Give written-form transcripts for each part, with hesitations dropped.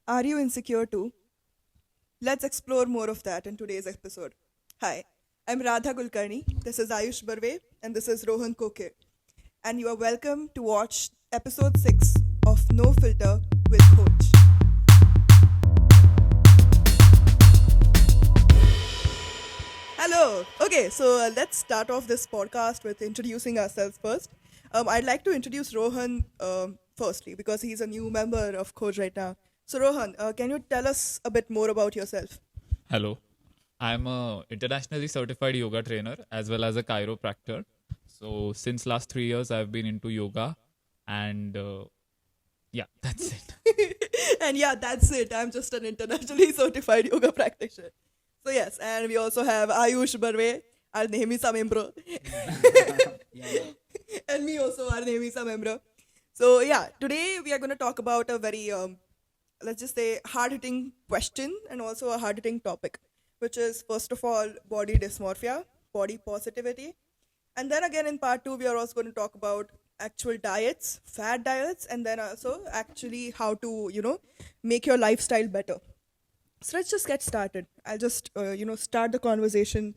Are you insecure too? Let's explore more of that in today's episode. Hi, I'm Radha Kulkarni. This is 𝗙𝗢𝗟𝗢𝗪, and this is Rohaan Kokil. And you are welcome to watch episode 6 of No Filter with Khoj. Hello. Okay, so let's start off this podcast with introducing ourselves first. I'd like to introduce Rohan firstly because he's a new member of Khoj right now. So Rohan, can you tell us a bit more about yourself? Hello, I'm a internationally certified yoga trainer as well as a chiropractor. So since last 3 years, I've been into yoga, and yeah, that's it. And yeah, that's it. I'm just an internationally certified yoga practitioner. So yes, and we also have Ayush Barve, our Nehemisa member. And me also, our Nehemisa member. So yeah, today we are going to talk about a very, let's just say, hard-hitting question and also a hard-hitting topic, which is, first of all, body dysmorphia, body positivity. And then again in part 2, we are also going to talk about actual diets, fad diets, and then also actually how to, make your lifestyle better. So let's just get started. I'll just, start the conversation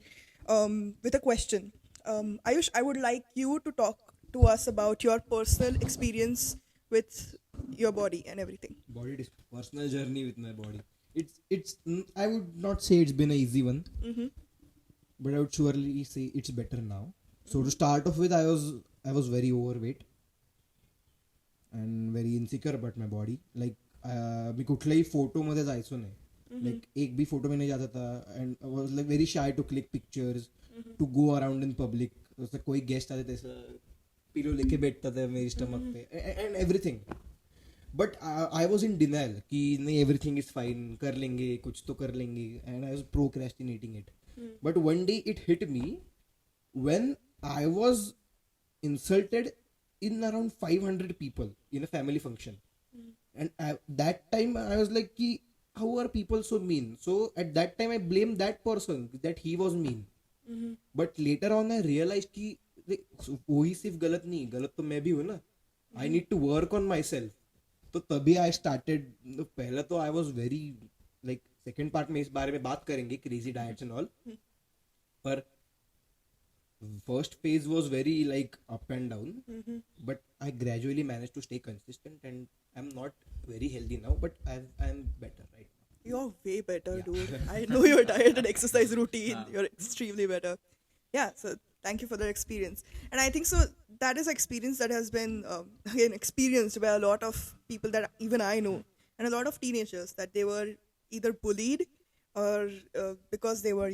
with a question. Ayush, I would like you to talk to us about your personal experience with your body and everything. Personal journey with my body. I would not say it's been an easy one, but I would surely say it's better now. So to start off with, I was very overweight and very insecure about my body. Like मी कुठल्याही photo मध्ये जायचो नाही. Like एक भी photo में नहीं जाता था, and I was like very shy to click pictures, to go around in public. जैसे कोई गेस्ट आते थे ऐसा पिलो लेके बैठता था मेरी स्टमक पे and everything. But I was in denial कि नहीं, everything is fine, कर लेंगे, कुछ तो कर लेंगे, and I was procrastinating it. But one day it hit me when I was insulted in around 500 people in a family function. And that time I was like, ki, how are people so mean? So at that time I blamed that person that he was mean. But later on I realized कि वही सिर्फ गलत नहीं, गलत तो मैं भी हूँ ना. I need to work on myself. तो तभी I started. पहले तो I was very like, second part में इस बारे में बात करेंगे, crazy diets and all. पर first phase was very like up and down, but I gradually managed to stay consistent, and I'm not very healthy now, but I'm better right now. You're way better, dude. I know your diet and exercise routine. You're extremely better. Yeah, so thank you for that experience. And I think so that is an experience that has been, again, experienced by a lot of people that even I know, and a lot of teenagers, that they were either bullied or because they were,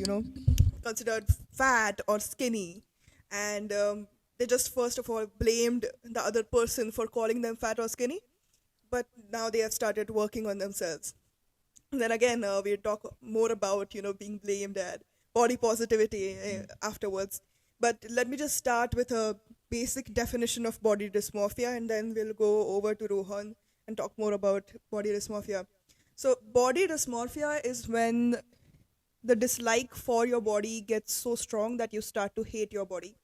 considered fat or skinny. And they just first of all blamed the other person for calling them fat or skinny. But now they have started working on themselves. And then again, we talk more about, being blamed and body positivity afterwards. But let me just start with a basic definition of body dysmorphia, and then we'll go over to Rohan and talk more about body dysmorphia. So body dysmorphia is when the dislike for your body gets so strong that you start to hate your body.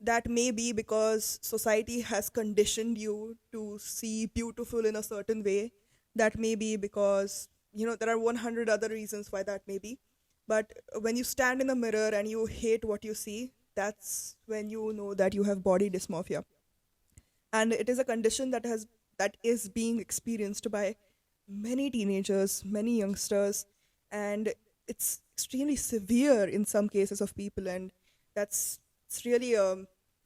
That may be because society has conditioned you to see beautiful in a certain way. That may be because, there are 100 other reasons why that may be. But when you stand in the mirror and you hate what you see, that's when you know that you have body dysmorphia. And it is a condition that is being experienced by many teenagers, many youngsters, and it's extremely severe in some cases of people, and it's really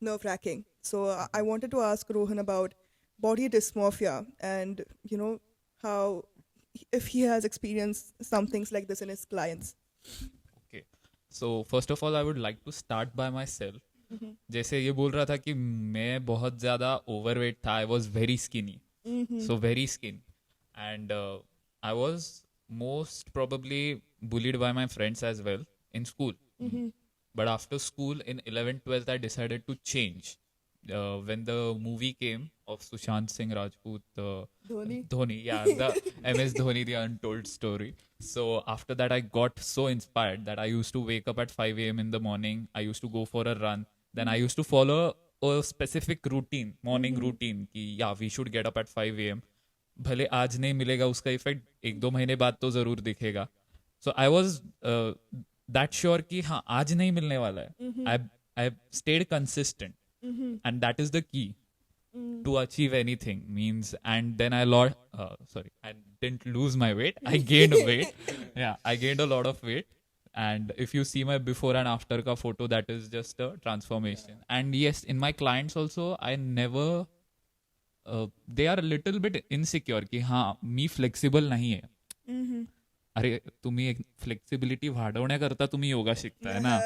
nerve-wracking. So I wanted to ask Rohan about body dysmorphia and, how, if he has experienced some things like this in his clients. Okay, so first of all, I would like to start by myself. जैसे ये बोल रहा था कि मैं बहुत ज़्यादा overweight था, I was very skinny, so very skinny, and I was most probably bullied by my friends as well in school. But after school in 11th, 12th, I decided to change. When the movie came of Sushant Singh Rajput, Dhoni, yeah, the MS Dhoni, the untold story. So after that, I got so inspired that I used to wake up at 5 a.m. in the morning. I used to go for a run. Then I used to follow a specific routine, morning routine. Ki, yeah, we should get up at 5 a.m. भले आज नहीं मिलेगा उसका effect 1-2 महीने बाद तो जरूर दिखेगा. सो आई वॉज दैट श्योर कि हाँ आज नहीं मिलने वाला है. I stayed consistent and that is the key to achieve anything. Means, and then I didn't lose my weight. I gained weight. Yeah, I gained a lot of weight. And if you see my before and after ka photo, that is just a transformation. And yes, in my clients also, I never they are a little bit insecure कि हाँ मी flexible नहीं है. अरे तुम्ही एक flexibility वाढवण्याकरता तुम्ही योगा शिकताय ना.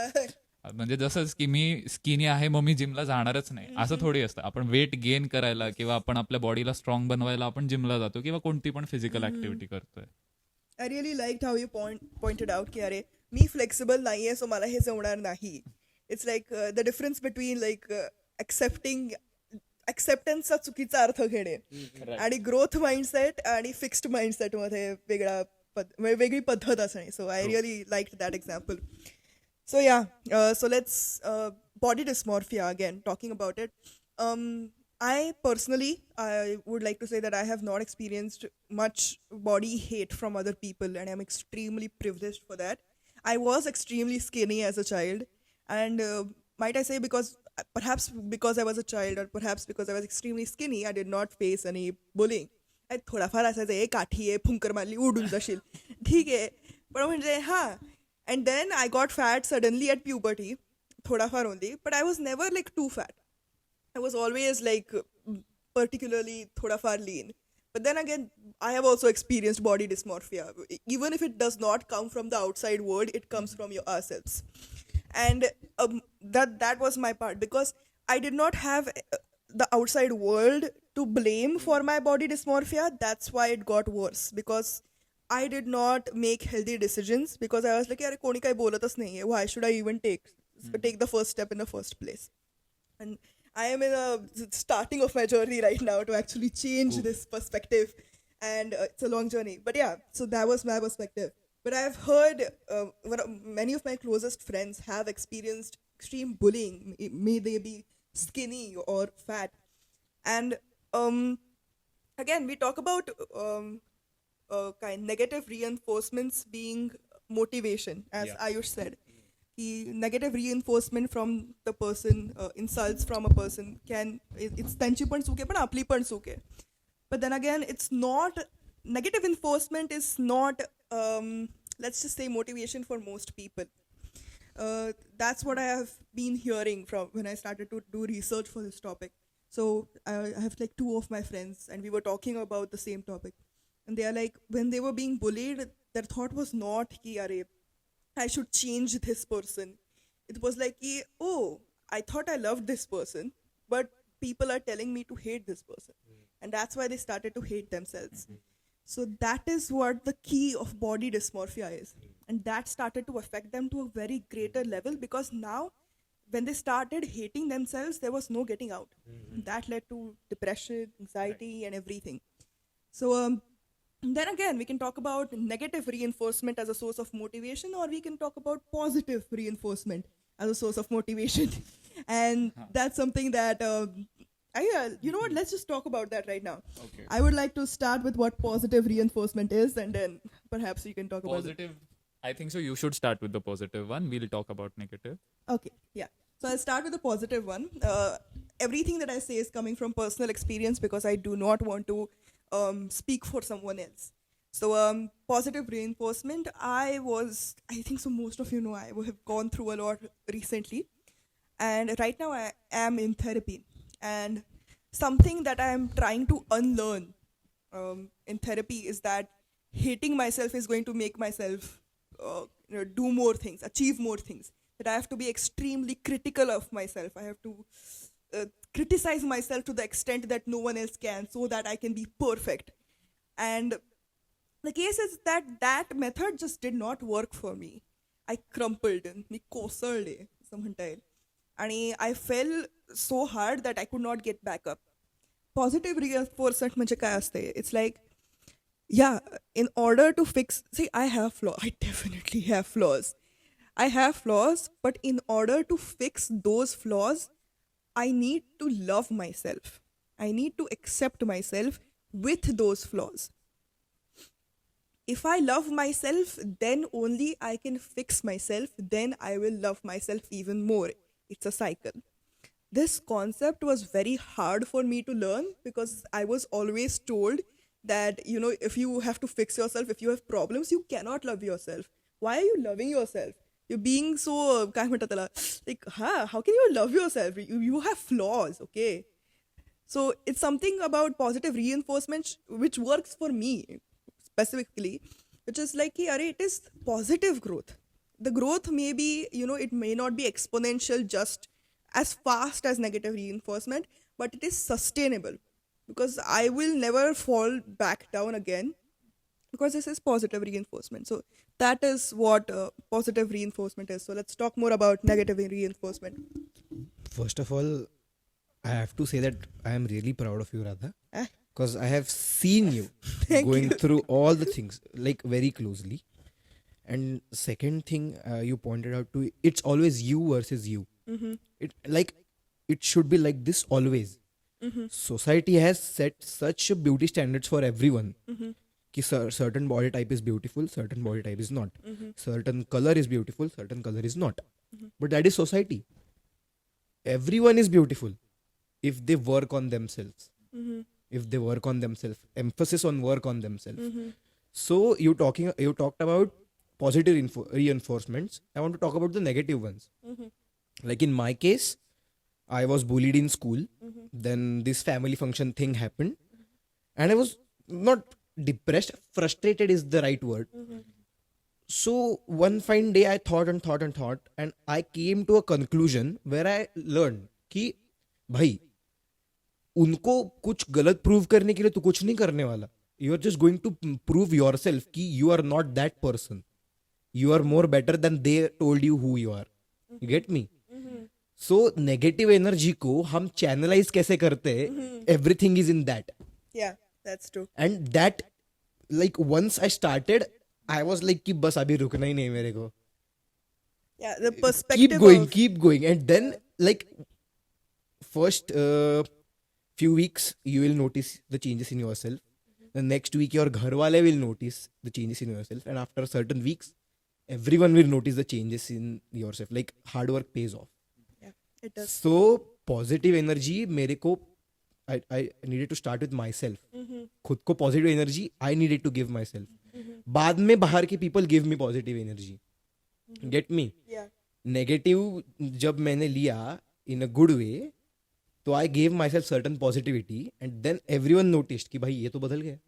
म्हणजे जसंच की मी स्किनी आहे मग मी जिमला जाणारच नाही असं थोडी असतं. आपण वेट गेन करायला किंवा आपण आपल्या बॉडीला स्ट्रॉंग बनवायला आपण जिमला जातो किंवा कोणती पण फिजिकल ऍक्टिव्हिटी करतोय. आय really like how you pointed out की अरे मी फ्लेक्सिबल नाहीये सो मला हे जमणार नाही. It's like the difference between like ऍक्सेप्टन्सचा चुकीचा अर्थ घेणे आणि ग्रोथ माइंडसेट आणि फिक्स्ड माइंडसेट मध्ये वेगळी पद्धत असणे. So I really like that example. So yeah, so let's body dysmorphia again, talking about it. I personally, I would like to say that I have not experienced much body hate from other people, and I'm extremely privileged for that. I was extremely skinny as a child, and might I say perhaps because I was a child, or perhaps because I was extremely skinny, I did not face any bullying. थोडाफार असायचं ए काठी आहे फुंकर मारली उडून जाशील ठीक आहे पण म्हणजे हां. And then I got fat suddenly at puberty, thoda far only. But I was never like too fat. I was always like particularly thoda far lean. But then again, I have also experienced body dysmorphia. Even if it does not come from the outside world, it comes from ourselves. And that was my part because I did not have the outside world to blame for my body dysmorphia. That's why it got worse because I did not make healthy decisions because I was like, "Yaar, koni kai bolatच nahi hai. Why should I even take the first step in the first place?" And I am in a starting of my journey right now to actually change this perspective, and it's a long journey. But yeah, so that was my perspective. But I have heard many of my closest friends have experienced extreme bullying. May they be skinny or fat, and again we talk about. Negative reinforcements being motivation, as Ayush said. Negative reinforcement from the person, insults from a person it's त्यांची पण चूक आहे पण आपली पण चूक आहे. But then again, it's not, negative reinforcement is not, let's just say motivation for most people. That's what I have been hearing from when I started to do research for this topic. So I have like 2 of my friends and we were talking about the same topic. And they are like, when they were being bullied, their thought was not ki, I should change this person. It was like, oh, I thought I loved this person, but people are telling me to hate this person. And that's why they started to hate themselves. So that is what the key of body dysmorphia is. And that started to affect them to a very greater level because now, when they started hating themselves, there was no getting out. That led to depression, anxiety, and everything. So, then again, we can talk about negative reinforcement as a source of motivation, or we can talk about positive reinforcement as a source of motivation. And that's something that, you know what, let's just talk about that right now. Okay. I would like to start with what positive reinforcement is, and then perhaps you can talk about positive. I think so you should start with the positive one. We'll talk about negative. Okay, yeah. So I'll start with the positive one. Everything that I say is coming from personal experience because I do not want to speak for someone else. So positive reinforcement, I think so most of you know I have gone through a lot recently, and right now I am in therapy, and something that I am trying to unlearn in therapy is that hating myself is going to make myself do more things, achieve more things, that I have to be extremely critical of myself. I have to criticize myself to the extent that no one else can so that I can be perfect. And the case is that method just did not work for me. I crumpled, मी कोसळले असं म्हणता येईल, आणि I fell so hard that I could not get back up. Positive reinforcement म्हणजे काय असते? It's like, yeah, in order to fix, see, I have flaws. I definitely have flaws. I have flaws, but in order to fix those flaws, I need to love myself. I need to accept myself with those flaws. If I love myself, then only I can fix myself, then I will love myself even more. It's a cycle. This concept was very hard for me to learn because I was always told that, if you have to fix yourself, if you have problems, you cannot love yourself. Why are you loving yourself? You're being so, काय म्हणतात त्याला, like, how can you love yourself? You have flaws, okay? So it's something about positive reinforcement which works for me specifically, which is like, it is positive growth. The growth may be, it may not be exponential just as fast as negative reinforcement, but it is sustainable because I will never fall back down again because this is positive reinforcement. So that is what positive reinforcement is. So let's talk more about negative reinforcement. First of all, I have to say that I am really proud of you, Radha, because I have seen you going through all the things like very closely. And second thing you pointed out to, it's always you versus you. It should be like this always. Society has set such beauty standards for everyone. Ki certain body type is beautiful, certain body type is not. Certain color is beautiful, certain color is not. But that is society. Everyone is beautiful if they work on themselves. If they work on themselves, emphasis on work on themselves. So you talked about positive reinforcements. I want to talk about the negative ones. Like in my case, I was bullied in school. Then this family function thing happened. And I was not depressed, frustrated is the right word. So one fine day I thought, and I came to a conclusion where I learned कि भाई उनको कुछ गलत prove करने के लिए तू कुछ नहीं करने वाला. You are just going to prove yourself कि you are not that person. You are more better than they told you who you are. You get me? So negative energy को हम channelize कैसे करते हैं? Everything is in that. Yeah, that's true. And that, like, once I started, I was like कि बस अभी रुकना ही नहीं मेरे को. Yeah, the perspective Keep going. And then, like, first few weeks, you will notice the changes in yourself. The next week, your ghar wale will notice the changes in yourself. And after certain weeks, everyone will notice the changes in yourself. Like, hard work pays off. Yeah, it does. So, positive energy, मेरे को, I needed to start with myself. खुद को positive energy, I needed to give myself. बाद में बाहर के people give me positive energy. Get me? Yeah. Negative जब मैंने लिया in a good way, तो I gave myself certain positivity, and then everyone noticed कि भाई ये तो बदल गया.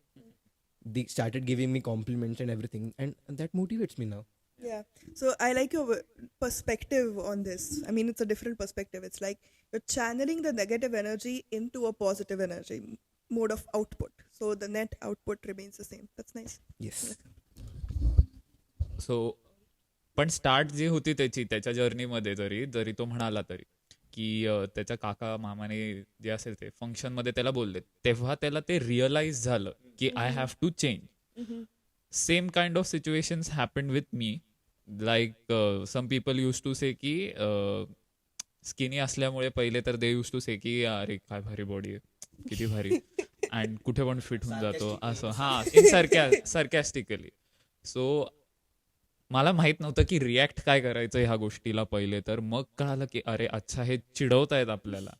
They started giving me compliments and everything, and that motivates me now. Yeah. So I like your perspective on this. I mean, it's a different perspective. It's like you're channeling the negative energy into a positive energy mode of output. So the net output remains the same. That's nice. Yes. सो पण start जी होती त्याच्या जर्नीमध्ये जरी तो म्हणाला तरी की त्याच्या काका मामाने जे असेल ते फंक्शनमध्ये त्याला बोलले, तेव्हा त्याला ते रिअलाइज झालं की I have to change. Same kind of situations happened with me. Like some people use to say की स्किनी असल्यामुळे पहिले तर दे यूज टू से की अरे काय भारी बॉडी आहे, किती भारी, अँड कुठे पण फिट होऊन जातो असं. हा, इन sarcastically. सो मला माहित नव्हतं की रिॲक्ट काय करायचं ह्या गोष्टीला पहिले. तर मग कळालं की अरे अच्छा, हे चिडवतायत आपल्याला.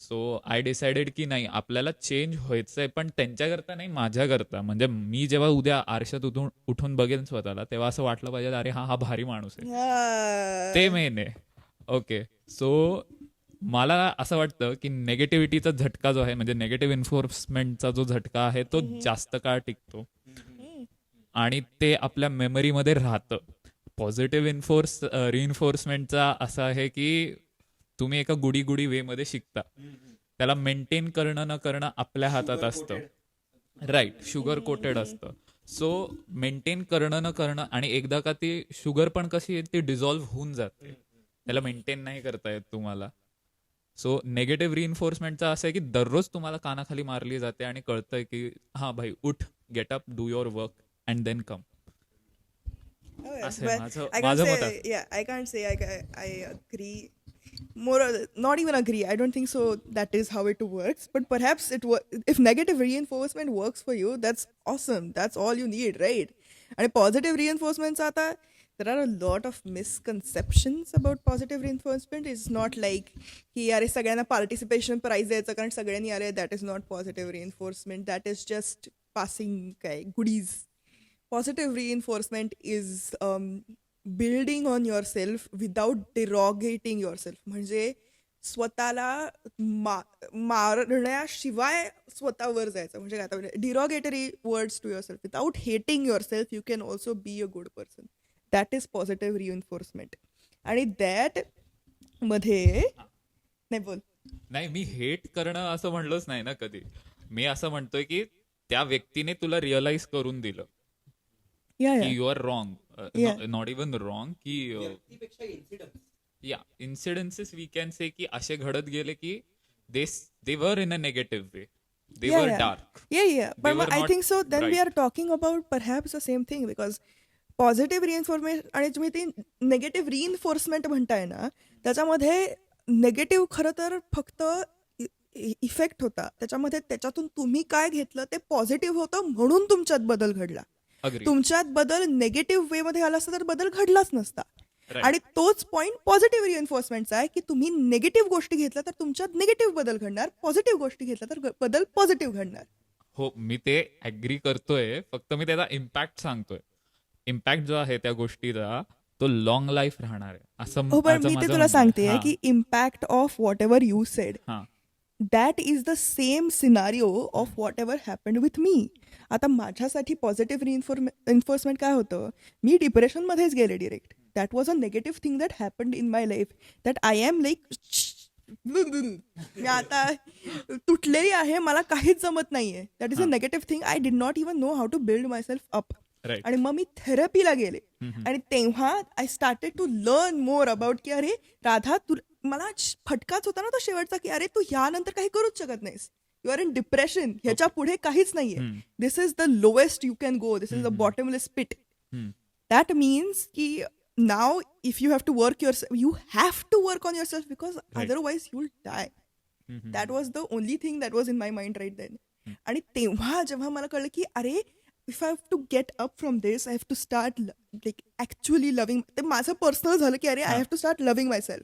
सो आय डिसाइडेड की नाही, आपल्याला चेंज व्हायचंय, पण त्यांच्याकरता नाही, माझ्याकरता. म्हणजे मी जेव्हा उद्या आरशात उठून बघेन स्वतःला, तेव्हा असं वाटलं पाहिजे अरे हा भारी माणूस आहे. ते मेन आहे. ओके. सो मला असं वाटतं की नेगेटिव्हिटीचा झटका जो आहे, म्हणजे नेगेटिव्ह इन्फोर्समेंटचा जो झटका आहे, तो जास्त काळ टिकतो आणि ते आपल्या मेमरीमध्ये राहतं. पॉझिटिव्ह रिइन्फोर्समेंटचा असं आहे की तुम्ही एका गुडी वे मध्ये शिकता, त्याला मेंटेन करणं न करणं आपल्या हातात असतं. राईट, शुगर कोटेड असतं. सो मेंटेन करणं न करणं, आणि एकदा का ती शुगर पण कशी आहे, ती डिझॉल्व्ह होऊन जाते, त्याला मेंटेन नाही करता येत तुम्हाला. सो नेगेटिव्ह रिइन्फोर्समेंटचा असं आहे की दररोज तुम्हाला कानाखाली मारली जाते आणि कळतंय की हा भाई उठ, get up, do your work and then come. I can't say I agree not even agree. I don't think so that is how it works, but perhaps if negative reinforcement works for you, that's awesome. That's all you need, right? And positive reinforcements आता, there are a lot of misconceptions about positive reinforcement. It's not like की अरे सगळ्यांना participation prize द्यायचं कारण सगळ्यांनी आले. That is not positive reinforcement. That is just passing काय goodies. Positive reinforcement is building on yourself without derogating yourself. म्हणजे स्वतःला मारण्याशिवाय स्वतःवर जायचं. म्हणजे काय derogatory words to yourself without hating yourself you can also be a good person. That is positive reinforcement. आणि that मध्ये नाही बोल नाही, मी हेट करणं असं म्हणलोच नाही ना कधी. मी असं म्हणतोय की त्या व्यक्तीने तुला रिअलाइज करून दिलं की you are wrong, not even wrong, की या इन्सिडेन्सेस वी कॅन से की असे घडत गेले की they were in a negative way, they were dark. But I think so then we are talking about perhaps the same thing, because positive reinforcement आणि तुम्ही ती नेगेटिव्ह रिइन्फोर्समेंट म्हणताय ना, त्याच्यामध्ये नेगेटिव्ह खरं तर फक्त इफेक्ट होता. त्याच्यातून तुम्ही काय घेतलं ते पॉझिटिव्ह होतं म्हणून तुमच्यात बदल घडला. तुमच्यात बदल नेगेटिव्ह वे मध्ये आला असता तर बदल घडलाच नसता. आणि तोच पॉइंट पॉझिटिव्ह रिइन्फोर्समेंटचा आहे की तुम्ही नेगेटिव्ह गोष्टी घेतल्या तर तुमच्यात निगेटिव्ह बदल घडणार, पॉझिटिव्ह गोष्टी घेतल्या तर बदल पॉझिटिव्ह घडणार. हो, मी ते ऍग्री करतोय, फक्त मी त्याचा इम्पॅक्ट सांगतोय. इम्पॅक्ट जो आहे त्या गोष्टीचा तो लॉंग लाईफ राहणार आहे असं. पण मी ते तुला सांगते की impact of whatever you said, that is the same scenario of whatever happened with me. आता माझ्यासाठी पॉझिटिव्ह रिइन्फोर्समेंट काय होतं, मी डिप्रेशनमध्येच गेले direct. That was a negative thing that happened in my life, that I am like मी आता तुटलेली आहे, मला काहीच जमत नाहीये. That is a negative thing. I did not even know how to build myself up. आणि मग मी थेरपीला गेले आणि तेव्हा I started to learn more about की अरे राधा, मला फटकाच होता ना तो शेवटचा की अरे तू ह्यानंतर काही करूच शकत नाहीस. यू आर इन डिप्रेशन, ह्याच्या पुढे काहीच नाहीये. This is the lowest you can go, this is the bottomless pit. That means की now if you have to work you have to work on yourself because otherwise you will die. That was the only thing that was in my mind right then. आणि तेव्हा जेव्हा मला कळलं की अरे if I have to get up from this, I have to start like actually loving. ते माझं personal झालं की अरे I have to start loving myself.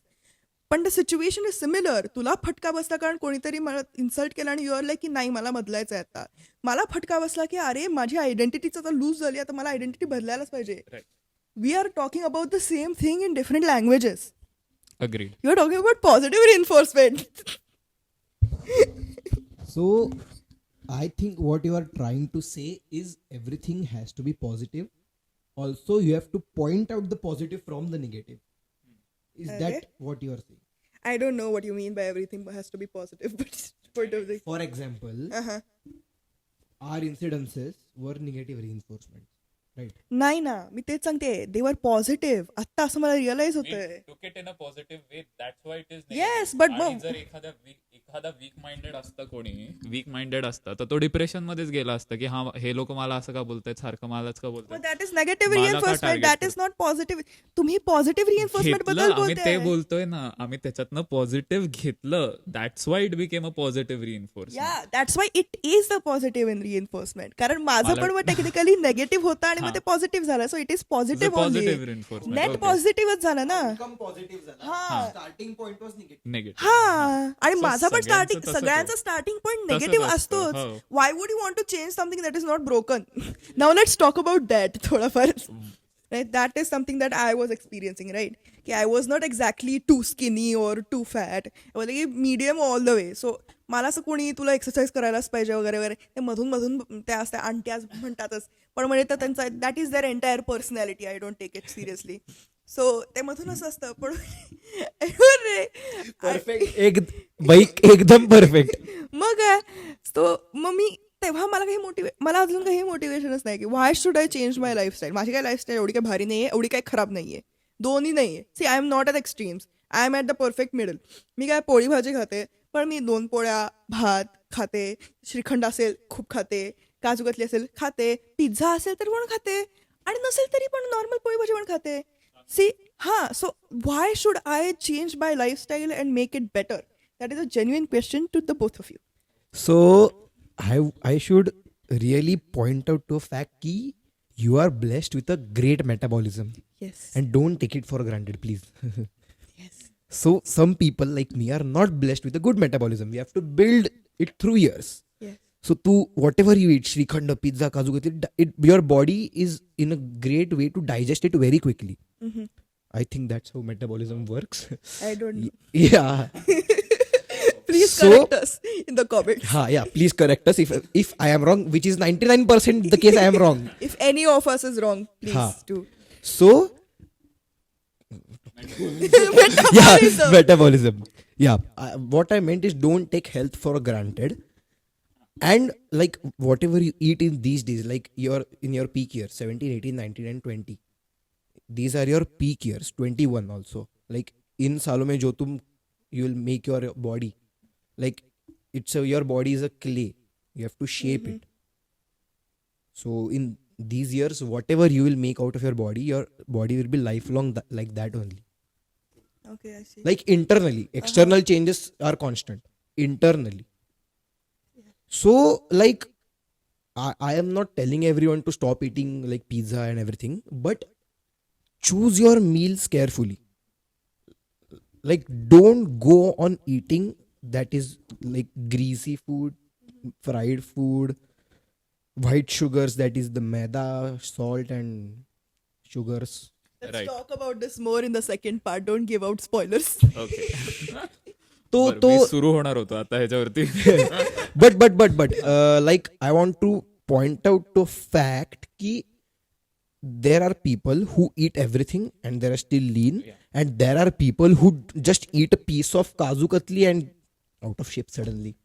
पण द सिच्युएशन इज सिमिलर. तुला फटका बसला कारण कोणीतरी मला इन्सल्ट केला आणि युअर लाईक की नाही मला बदलायचं आहे आता. मला फटका बसला की अरे माझी आयडेंटिटीच आता लूज झाली, आता मला आयडेंटिटी बदलायलाच पाहिजे. We are talking about the same thing in different languages. Agreed. You are talking about positive reinforcement. So I think what you are trying to say is everything has to be positive. Also, you have to point out the positive from the negative. Is that what you are saying? I don't know what you mean by everything has to be positive, but point of the. For example, our incidences were negative reinforcement, right? नाही ना, मी तेच सांगते. They were positive. आता असं मला realise होतंय. took it in a positive way, that's why it is negative. Yes, but आणि जर एखादा वीक माइंडेड असतं, कोणी वीक माइंडेड असतं तर तो डिप्रेशन मध्येच गेला असतं की हा हे लोक मला असं का बोलतायत, सारखं मलाच का बोलतायत. That is negative reinforcement, that is not positive. तुम्ही पॉझिटिव्ह रिइन्फोर्समेंट बद्दल आम्ही ते बोलतोय ना, आम्ही त्याच्यातनं पॉझिटिव्ह घेतलं. That's why it became a positive reinforcement. Yeah that's why it is the positive in reinforcement. कारण माझं पण टेक्निकली नेगेटिव्ह होतं आणि मग ते पॉझिटिव्ह झालं. So it is positive only. Net पॉझिटिव्हच झालं ना. Starting point was negative. हा, आणि माझा पण सगळ्यांचा स्टार्टिंग पॉइंट निगेटिव्ह असतोच. Why would you want to change something that is not broken? Now let's talk about that थोडंफार. That is something that I was experiencing, right? I was not exactly too skinny or too fat. I was like medium all the way. So मला असं कोणी तुला exercise करायलाच पाहिजे वगैरे वगैरे ते मधून त्या असत्या आंट्या म्हणतातच. पण म्हणजे तर त्यांचा that is their entire personality. I don't take it seriously. So ते मधून असं असतं. पण परफेक्ट, एकदम परफेक्ट. मग मग मी तेव्हा मला अजून काही मोटिवेशनच नाही की why should I change my lifestyle. माझी काही लाईफस्टाईल एवढी काही भारी नाहीये, एवढी काही खराब नाहीये, दोन्ही नाहीये. See I am not at extremes, I am at the perfect middle. मी काय पोळी भाजी खाते, पण मी 2 पोळ्या भात खाते, श्रीखंड असेल खूप खाते, काजू कतली असेल खाते, पिझ्झा असेल तरी पण खाते, आणि नसेल तरी पण नॉर्मल पोळी भाजी पण खाते. सी So why should I change my lifestyle and make it better? That is a genuine question to the both of you. So I should really point out to a fact ki you are blessed with a great metabolism, Yes. and don't take it for granted, please. Yes. So some people like me are not blessed with a good metabolism. We have to build it through years. Yes. So to whatever you eat, Shrikhand, pizza, Kaju Katli, your body is in a great way to digest it very quickly. Mm-hmm. I think that's how metabolism works. I don't know. Yeah. Please So- correct us in the comments. Yeah, please correct us if I am wrong, which is 99% the case I am wrong. If any of us is wrong, please Ha. do. So, yeah, metabolism. Yeah, what I meant is don't take health for granted. And like whatever you eat in these days, like you're in your peak years, 17, 18, 19 and 20. These are your peak years, 21 also. Like in सालों में जो तुम you will make your body. Like your body is a clay. You have to shape it. So in these years, whatever you will make out of your body will be lifelong like that only. Okay, I see. Like internally, external changes are constant. Internally. So like I am not telling everyone to stop eating like pizza and everything, but choose your meals carefully. Like don't go on eating that is like greasy food, fried food, white sugars, that is the maida, salt and sugars. Let's Right. talk about this more in the second part. Don't give out spoilers. Okay तो सुरू होणार होतो आता ह्याच्यावरती. but like I want to point out to fact ki there are people who eat everything and they are still lean, and there are people who just eat a piece of Kaju Katli and out of shape suddenly.